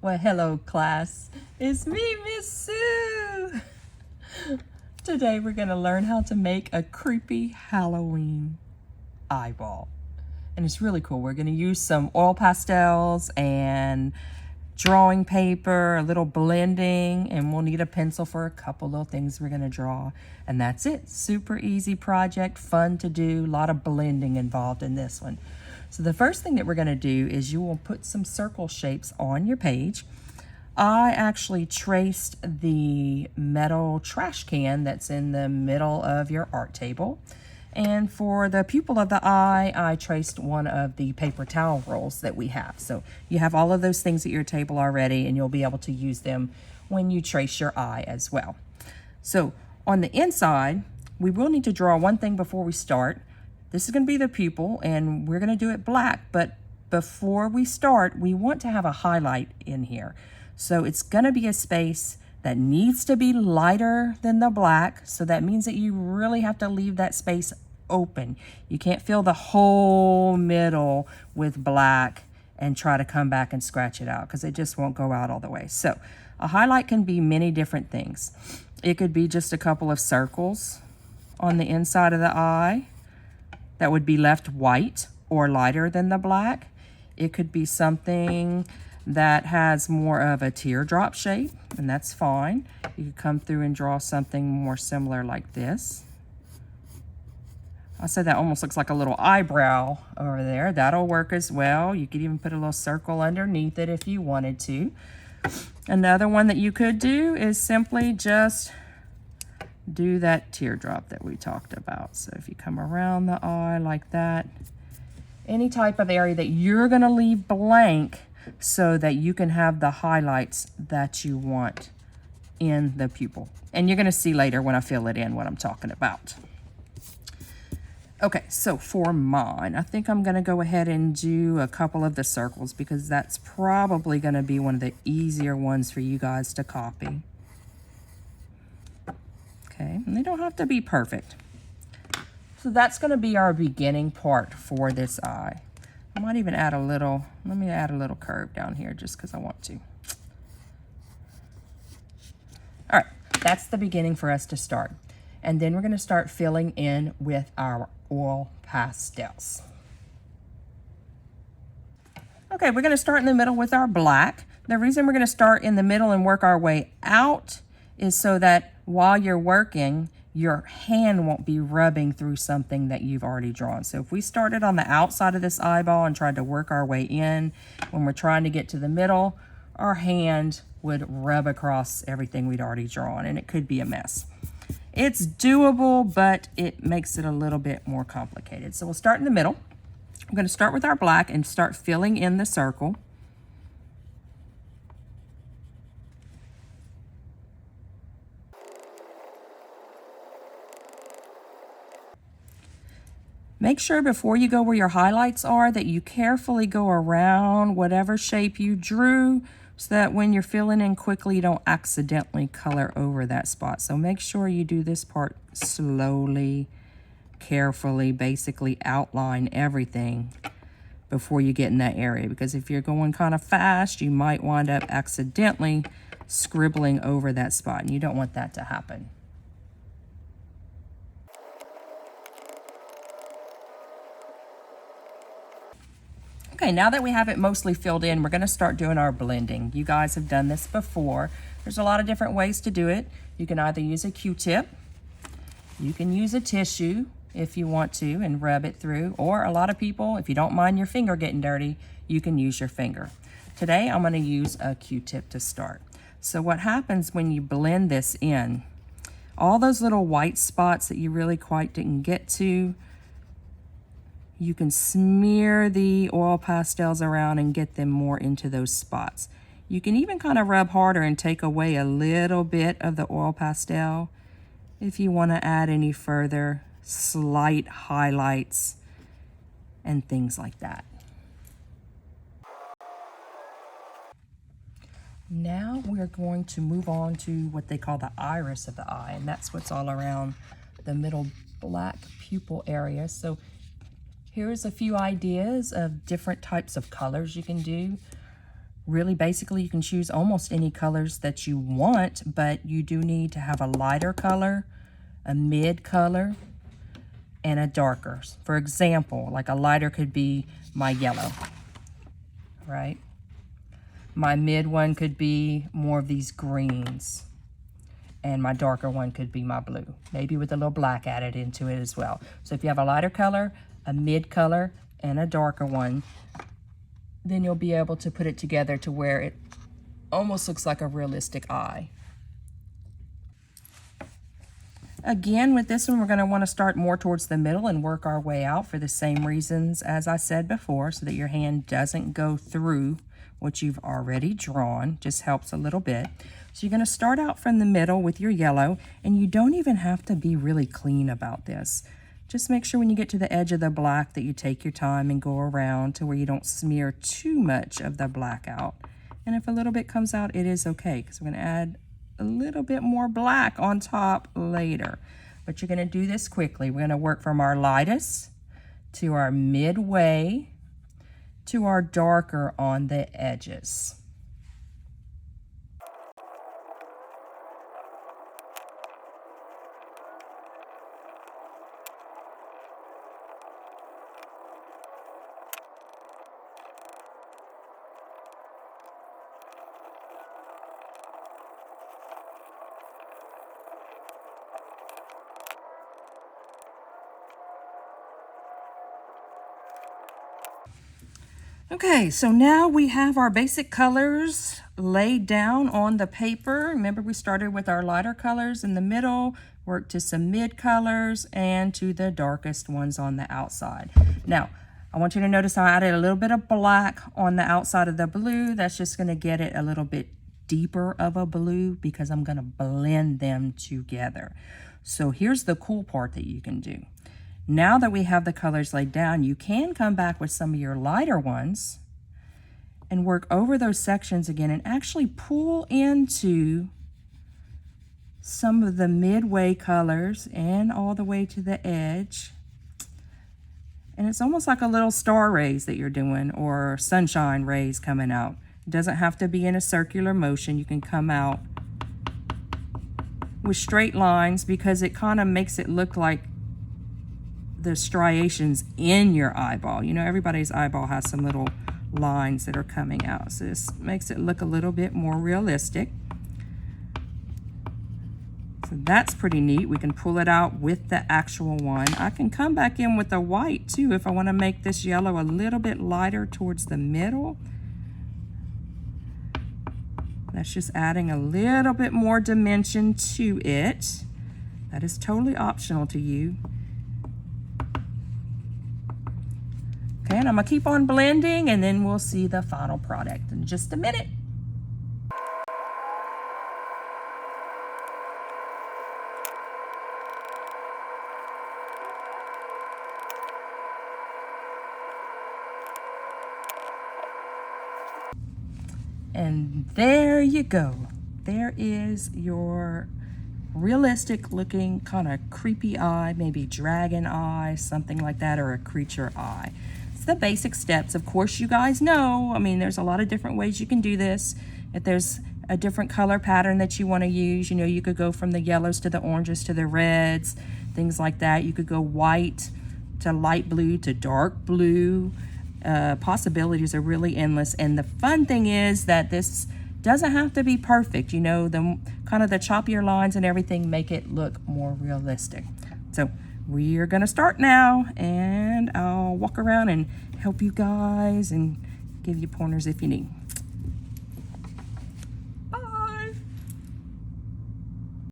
Well, hello class. It's me, Miss Sue. Today we're going to learn how to make a creepy Halloween eyeball. And it's really cool. We're going to use some oil pastels and drawing paper, a little blending, and we'll need a pencil for a couple little things we're going to draw. And that's it. Super easy project, fun to do, a lot of blending involved in this one. So the first thing that we're going to do is you will put some circle shapes on your page. I actually traced the metal trash can that's in the middle of your art table. And for the pupil of the eye, I traced one of the paper towel rolls that we have. So you have all of those things at your table already, and you'll be able to use them when you trace your eye as well. So on the inside, we will need to draw one thing before we start. This is going to be the pupil, and we're going to do it black, but before we start, we want to have a highlight in here. So it's going to be a space that needs to be lighter than the black, so that means that you really have to leave that space open. You can't fill the whole middle with black and try to come back and scratch it out because it just won't go out all the way. So a highlight can be many different things. It could be just a couple of circles on the inside of the eye that would be left white or lighter than the black. It could be something that has more of a teardrop shape, and that's fine. You could come through and draw something more similar like this. I said that almost looks like a little eyebrow over there. That'll work as well. You could even put a little circle underneath it if you wanted to. Another one that you could do is simply just do that teardrop that we talked about. So if you come around the eye like that, any type of area that you're going to leave blank so that you can have the highlights that you want in the pupil. And you're going to see later when I fill it in what I'm talking about. Okay, so for mine, I think I'm going to go ahead and do a couple of the circles because that's probably going to be one of the easier ones for you guys to copy. Okay, and they don't have to be perfect. So that's going to be our beginning part for this eye. I might even add a little, let me add a little curve down here just because I want to. All right, that's the beginning for us to start. And then we're going to start filling in with our oil pastels. Okay, we're going to start in the middle with our black. The reason we're going to start in the middle and work our way out is so that while you're working, your hand won't be rubbing through something that you've already drawn. So if we started on the outside of this eyeball and tried to work our way in, when we're trying to get to the middle, our hand would rub across everything we'd already drawn, and it could be a mess. It's doable, but it makes it a little bit more complicated. So we'll start in the middle. I'm going to start with our black and start filling in the circle. Make sure before you go where your highlights are that you carefully go around whatever shape you drew so that when you're filling in quickly, you don't accidentally color over that spot. So make sure you do this part slowly, carefully, basically outline everything before you get in that area. Because if you're going kind of fast, you might wind up accidentally scribbling over that spot, and you don't want that to happen. Okay, now that we have it mostly filled in, we're going to start doing our blending. You guys have done this before. There's a lot of different ways to do it. You can either use a Q-tip, you can use a tissue if you want to and rub it through, or a lot of people, if you don't mind your finger getting dirty, you can use your finger. Today, I'm going to use a Q-tip to start. So what happens when you blend this in, all those little white spots that you really quite didn't get to, you can smear the oil pastels around and get them more into those spots. You can even kind of rub harder and take away a little bit of the oil pastel if you want to add any further slight highlights and things like that. Now we're going to move on to what they call the iris of the eye, and that's what's all around the middle black pupil area. So here's a few ideas of different types of colors you can do. Really, basically, you can choose almost any colors that you want, but you do need to have a lighter color, a mid color, and a darker. For example, like a lighter could be my yellow, right? My mid one could be more of these greens, and my darker one could be my blue, maybe with a little black added into it as well. So if you have a lighter color, a mid color, and a darker one, then you'll be able to put it together to where it almost looks like a realistic eye. Again, with this one, we're going to want to start more towards the middle and work our way out for the same reasons as I said before, so that your hand doesn't go through what you've already drawn. Just helps a little bit. So you're going to start out from the middle with your yellow, and you don't even have to be really clean about this. Just make sure when you get to the edge of the black that you take your time and go around to where you don't smear too much of the black out. And if a little bit comes out, it is okay, because we're going to add a little bit more black on top later. But you're going to do this quickly. We're going to work from our lightest to our midway to our darker on the edges. Okay, so now we have our basic colors laid down on the paper. Remember, we started with our lighter colors in the middle, worked to some mid colors, and to the darkest ones on the outside. Now, I want you to notice I added a little bit of black on the outside of the blue. That's just going to get it a little bit deeper of a blue because I'm going to blend them together. So here's the cool part that you can do. Now that we have the colors laid down, you can come back with some of your lighter ones and work over those sections again and actually pull into some of the midway colors and all the way to the edge. And it's almost like a little star rays that you're doing, or sunshine rays coming out. It doesn't have to be in a circular motion. You can come out with straight lines because it kind of makes it look like the striations in your eyeball. You know, everybody's eyeball has some little lines that are coming out. So this makes it look a little bit more realistic. So that's pretty neat. We can pull it out with the actual one. I can come back in with the white too if I want to make this yellow a little bit lighter towards the middle. That's just adding a little bit more dimension to it. That is totally optional to you. Okay, and I'm gonna keep on blending, and then we'll see the final product in just a minute. And there you go. There is your realistic looking kind of creepy eye, maybe dragon eye, something like that, or a creature eye. It's the basic steps. Of course, you guys know, I mean, there's a lot of different ways you can do this. If there's a different color pattern that you want to use, you know, you could go from the yellows to the oranges to the reds, things like that. You could go white to light blue to dark blue. Possibilities are really endless. And the fun thing is that this doesn't have to be perfect. You know, the kind of the choppier lines and everything make it look more realistic. So we are going to start now, and I'll walk around and help you guys and give you pointers if you need.